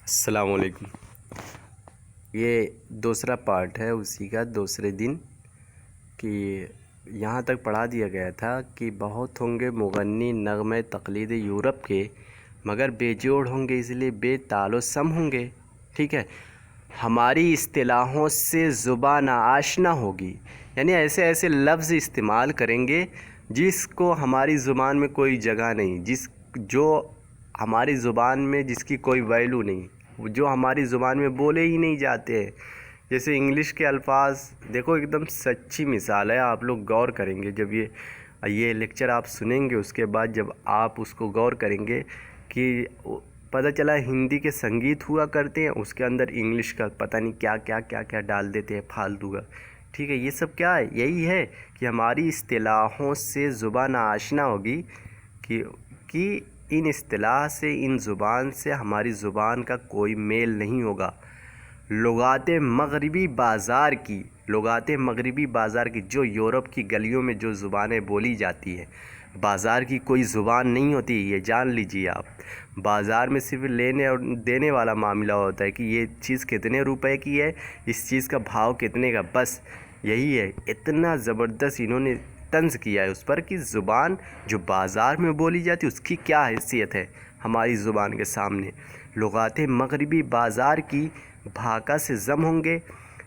السلام علیکم۔ یہ دوسرا پارٹ ہے اسی کا، دوسرے دن کہ یہاں تک پڑھا دیا گیا تھا کہ بہت ہوں گے مغنی نغمے تقلید یورپ کے، مگر بے جوڑ ہوں گے اس لیے بے تال و سم ہوں گے۔ ٹھیک ہے، ہماری اصطلاحوں سے زبان آشنا ہوگی، یعنی ایسے ایسے لفظ استعمال کریں گے جس کو ہماری زبان میں کوئی جگہ نہیں، جو ہماری زبان میں جس کی کوئی ویلیو نہیں، جو ہماری زبان میں بولے ہی نہیں جاتے ہیں۔ جیسے انگلش کے الفاظ دیکھو، ایک دم سچی مثال ہے، آپ لوگ غور کریں گے جب یہ لیکچر آپ سنیں گے، اس کے بعد جب آپ اس کو غور کریں گے کہ پتہ چلا ہندی کے سنگیت ہوا کرتے ہیں، اس کے اندر انگلش کا پتہ نہیں کیا کیا کیا کیا ڈال دیتے ہیں فالتو کا۔ ٹھیک ہے، یہ سب کیا ہے؟ یہی ہے کہ ہماری اصطلاحوں سے زبان آشنا ہوگی کہ ان اصطلاح سے، ان زبان سے ہماری زبان کا کوئی میل نہیں ہوگا۔ لغات مغربی بازار کی جو یورپ کی گلیوں میں جو زبانیں بولی جاتی ہیں، بازار کی کوئی زبان نہیں ہوتی، یہ جان لیجیے آپ۔ بازار میں صرف لینے اور دینے والا معاملہ ہوتا ہے کہ یہ چیز کتنے روپے کی ہے، اس چیز کا بھاؤ کتنے کا، بس یہی ہے۔ اتنا زبردست انہوں نے طنز کیا ہے اس پر کہ زبان جو بازار میں بولی جاتی ہے اس کی کیا حیثیت ہے ہماری زبان کے سامنے۔ لغات مغربی بازار کی بھاکا سے ضم ہوں گے،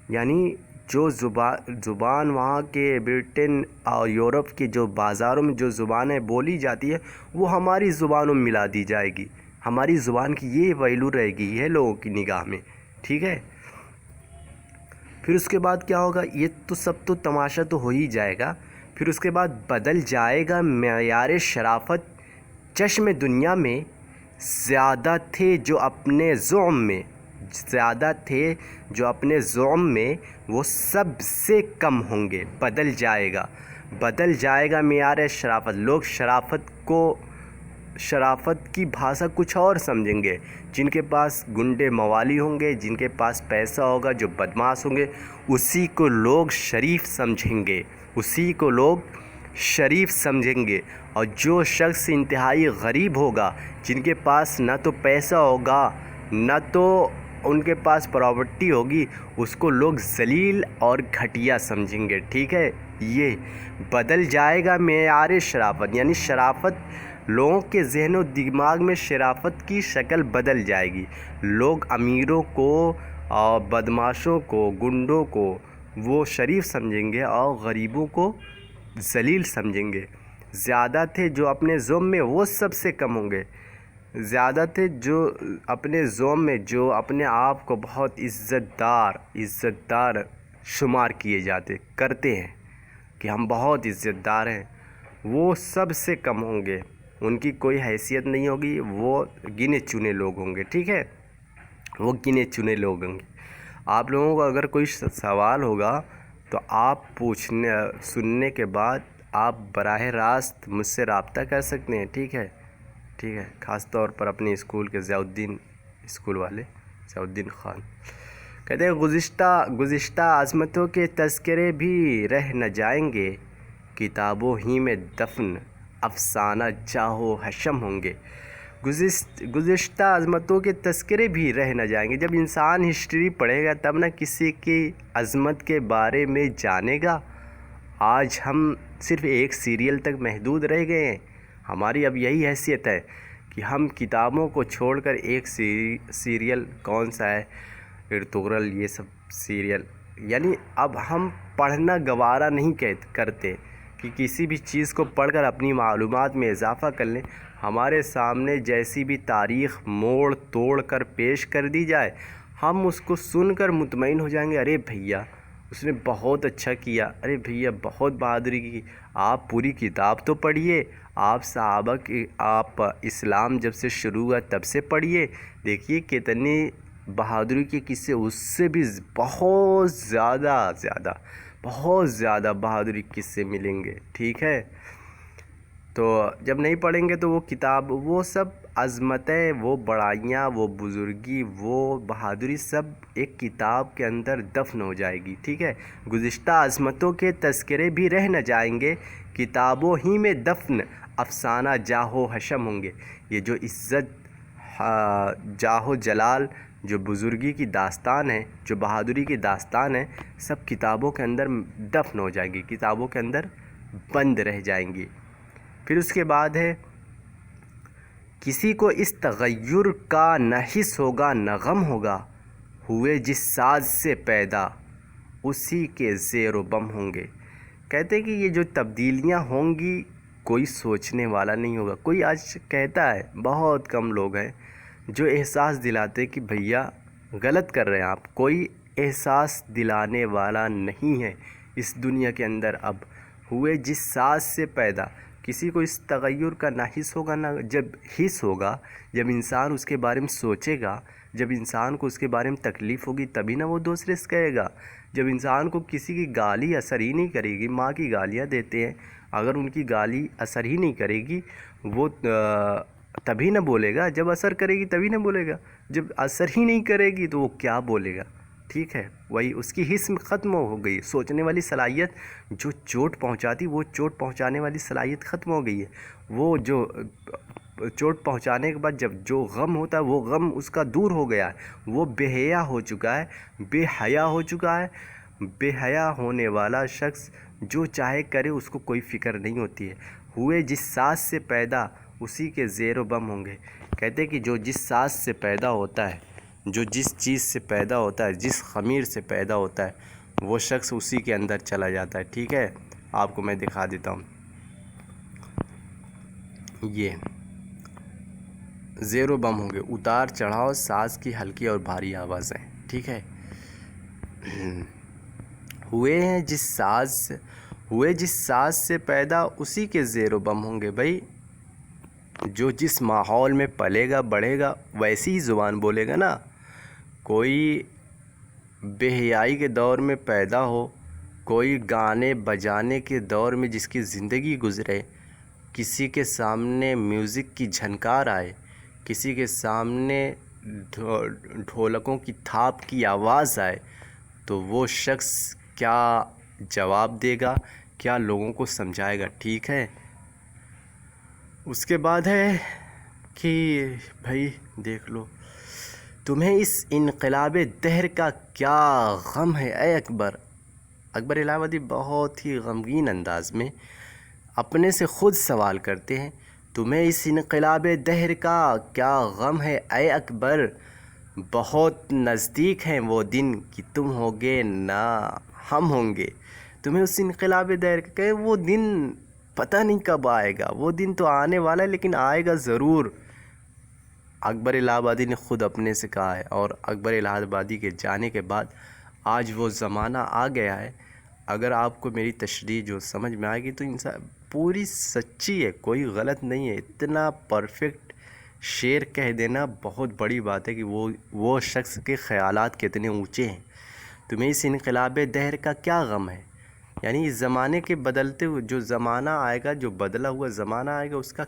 یعنی جو زبان وہاں کے برٹن اور یورپ کے جو بازاروں میں جو زبانیں بولی جاتی ہے وہ ہماری زبانوں میں ملا دی جائے گی۔ ہماری زبان کی یہ ویلیو رہے گی ہے لوگوں کی نگاہ میں۔ ٹھیک ہے، پھر اس کے بعد کیا ہوگا؟ یہ تو سب تو تماشا تو ہو ہی جائے گا، پھر اس کے بعد بدل جائے گا معیار شرافت۔ چشم دنیا میں زیادہ تھے جو اپنے زعم میں وہ سب سے کم ہوں گے۔ بدل جائے گا معیار شرافت۔ لوگ شرافت کی بھاشا کچھ اور سمجھیں گے۔ جن کے پاس گنڈے موالی ہوں گے، جن کے پاس پیسہ ہوگا، جو بدماش ہوں گے، اسی کو لوگ شریف سمجھیں گے۔ اور جو شخص انتہائی غریب ہوگا، جن کے پاس نہ تو پیسہ ہوگا نہ تو ان کے پاس پراپرٹی ہوگی، اس کو لوگ ذلیل اور گھٹیا سمجھیں گے۔ ٹھیک ہے، یہ بدل جائے گا معیار شرافت، یعنی شرافت، لوگوں کے ذہن و دماغ میں شرافت کی شکل بدل جائے گی۔ لوگ امیروں کو اور بدماشوں کو، گنڈوں کو وہ شریف سمجھیں گے اور غریبوں کو ذلیل سمجھیں گے۔ زیادہ تھے جو اپنے زعم میں وہ سب سے کم ہوں گے۔ زیادہ تھے جو اپنے زعم میں، جو اپنے آپ کو بہت عزت دار شمار کرتے ہیں کہ ہم بہت عزت دار ہیں، وہ سب سے کم ہوں گے۔ ان کی کوئی حیثیت نہیں ہوگی، وہ گنے چنے لوگ ہوں گے۔ ٹھیک ہے، وہ گنے چنے لوگ ہوں گے۔ آپ لوگوں کو اگر کوئی سوال ہوگا تو آپ سننے کے بعد آپ براہ راست مجھ سے رابطہ کر سکتے ہیں۔ ٹھیک ہے، خاص طور پر اپنے اسکول کے ضیاء الدین خان کہتے ہیں، گزشتہ عظمتوں کے تذکرے بھی رہ نہ جائیں گے، کتابوں ہی میں دفن افسانہ جاہ و حشم ہوں گے۔ گزشتہ عظمتوں کے تذکرے بھی رہ نہ جائیں گے۔ جب انسان ہسٹری پڑھے گا تب نہ کسی کی عظمت کے بارے میں جانے گا۔ آج ہم صرف ایک سیریل تک محدود رہ گئے ہیں۔ ہماری اب یہی حیثیت ہے کہ ہم کتابوں کو چھوڑ کر ایک سیریل کون سا ہے، ارطغرل، یہ سب سیریل، یعنی اب ہم پڑھنا گوارا نہیں کرتے کہ کسی بھی چیز کو پڑھ کر اپنی معلومات میں اضافہ کر لیں۔ ہمارے سامنے جیسی بھی تاریخ موڑ توڑ کر پیش کر دی جائے، ہم اس کو سن کر مطمئن ہو جائیں گے، ارے بھیا اس نے بہت اچھا کیا، ارے بھیا بہت بہادری کی۔ آپ پوری کتاب تو پڑھیے، آپ اسلام جب سے شروع ہوا تب سے پڑھیے، دیکھیے کتنی بہادری کے قصے، اس سے بھی بہت زیادہ بہادری قصے ملیں گے۔ ٹھیک ہے، تو جب نہیں پڑھیں گے تو وہ کتاب، وہ سب عظمتیں، وہ بڑائیاں، وہ بزرگی، وہ بہادری سب ایک کتاب کے اندر دفن ہو جائے گی۔ ٹھیک ہے، گزشتہ عظمتوں کے تذکرے بھی رہ نہ جائیں گے، کتابوں ہی میں دفن افسانہ جاہ و حشم ہوں گے۔ یہ جو عزت، جاہ و جلال، جو بزرگی کی داستان ہے، جو بہادری کی داستان ہے، سب کتابوں کے اندر دفن ہو جائیں گی، کتابوں کے اندر بند رہ جائیں گی۔ پھر اس کے بعد ہے کسی کو اس تغیر کا نہ حس ہوگا نہ غم ہوگا، ہوئے جس ساز سے پیدا اسی کے زیر و بم ہوں گے۔ کہتے ہیں کہ یہ جو تبدیلیاں ہوں گی کوئی سوچنے والا نہیں ہوگا۔ کوئی آج کہتا ہے، بہت کم لوگ ہیں جو احساس دلاتے کہ بھیا غلط کر رہے ہیں آپ۔ کوئی احساس دلانے والا نہیں ہے اس دنیا کے اندر اب۔ ہوئے جس ساز سے پیدا، کسی کو اس تغیر کا نہ حس ہوگا نہ، جب حس ہوگا، جب انسان اس کے بارے میں سوچے گا، جب انسان کو اس کے بارے میں تکلیف ہوگی تبھی نہ وہ دوسرے سے کہے گا۔ جب انسان کو کسی کی گالی اثر ہی نہیں کرے گی، ماں کی گالیاں دیتے ہیں، اگر ان کی گالی اثر ہی نہیں کرے گی وہ تبھی نہ بولے گا، جب اثر کرے گی تبھی نہ بولے گا۔ جب اثر ہی نہیں کرے گی تو وہ کیا بولے گا؟ ٹھیک ہے، وہی اس کی حس ختم ہو گئی، سوچنے والی صلاحیت جو چوٹ پہنچاتی، وہ چوٹ پہنچانے والی صلاحیت ختم ہو گئی ہے۔ وہ جو چوٹ پہنچانے کے بعد جب جو غم ہوتا ہے وہ غم اس کا دور ہو گیا ہے، وہ بے حیا ہو چکا ہے، بے حیا ہو چکا ہے۔ بے حیا ہونے والا شخص جو چاہے کرے، اس کو کوئی فکر نہیں ہوتی ہے۔ ہوئے جس ساز سے پیدا اسی کے زیر و بم ہوں گے۔ کہتے ہیں کہ جو جس ساز سے پیدا ہوتا ہے، جو جس چیز سے پیدا ہوتا ہے، جس خمیر سے پیدا ہوتا ہے، وہ شخص اسی کے اندر چلا جاتا ہے۔ ٹھیک ہے، آپ کو میں دکھا دیتا ہوں۔ یہ زیر و بم ہوں گے، اتار چڑھاؤ ساز کی ہلکی اور بھاری آوازیں۔ ٹھیک ہے، ہوئے جس ساز سے پیدا اسی کے زیر و بم ہوں گے۔ بھائی جو جس ماحول میں پلے گا بڑھے گا ویسی ہی زبان بولے گا نا۔ کوئی بے حیائی کے دور میں پیدا ہو، کوئی گانے بجانے کے دور میں جس کی زندگی گزرے، کسی کے سامنے میوزک کی جھنکار آئے، کسی کے سامنے ڈھولکوں کی تھاپ کی آواز آئے، تو وہ شخص کیا جواب دے گا، کیا لوگوں کو سمجھائے گا؟ ٹھیک ہے، اس کے بعد ہے کہ بھائی دیکھ لو، تمہیں اس انقلاب دہر کا کیا غم ہے اے اکبر۔ اکبر الہ آبادی بہت ہی غمگین انداز میں اپنے سے خود سوال کرتے ہیں، تمہیں اس انقلاب دہر کا کیا غم ہے اے اکبر۔ بہت نزدیک ہیں وہ دن کہ تم ہوگے نہ ہم ہوں گے۔ تمہیں اس انقلاب دہر کا کہ وہ دن پتہ نہیں کب آئے گا، وہ دن تو آنے والا ہے لیکن آئے گا ضرور۔ اکبر الہ آبادی نے خود اپنے سے کہا ہے، اور اکبر الہ آبادی کے جانے کے بعد آج وہ زمانہ آ گیا ہے۔ اگر آپ کو میری تشریح جو سمجھ میں آئے گی تو انسان پوری سچی ہے، کوئی غلط نہیں ہے۔ اتنا پرفیکٹ شعر کہہ دینا بہت بڑی بات ہے کہ وہ شخص کے خیالات کتنے اونچے ہیں۔ تمہیں اس انقلاب دہر کا کیا غم ہے، یعنی اس زمانے کے بدلتے ہوئے جو زمانہ آئے گا، جو بدلا ہوا زمانہ آئے گا، اس کا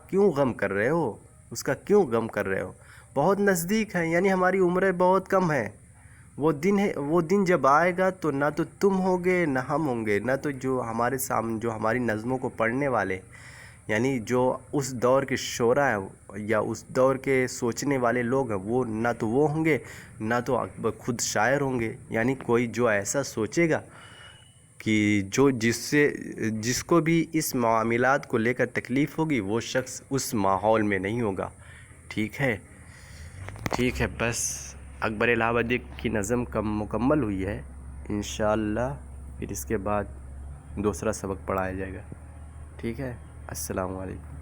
کیوں غم کر رہے ہو، اس کا کیوں غم کر رہے ہو؟ بہت نزدیک ہے، یعنی ہماری عمریں بہت کم ہیں۔ وہ دن جب آئے گا تو نہ تو تم ہوگے نہ ہم ہوں گے، نہ تو جو ہمارے سامنے جو ہماری نظموں کو پڑھنے والے، یعنی جو اس دور کے شعراء ہیں یا اس دور کے سوچنے والے لوگ ہیں، وہ نہ تو وہ ہوں گے نہ تو خود شاعر ہوں گے۔ یعنی کوئی جو ایسا سوچے گا کہ جس کو بھی اس معاملات کو لے کر تکلیف ہوگی، وہ شخص اس ماحول میں نہیں ہوگا۔ ٹھیک ہے، بس اکبر الہ آبادی کی نظم مکمل ہوئی ہے۔ انشاءاللہ پھر اس کے بعد دوسرا سبق پڑھایا جائے گا۔ ٹھیک ہے، السلام علیکم۔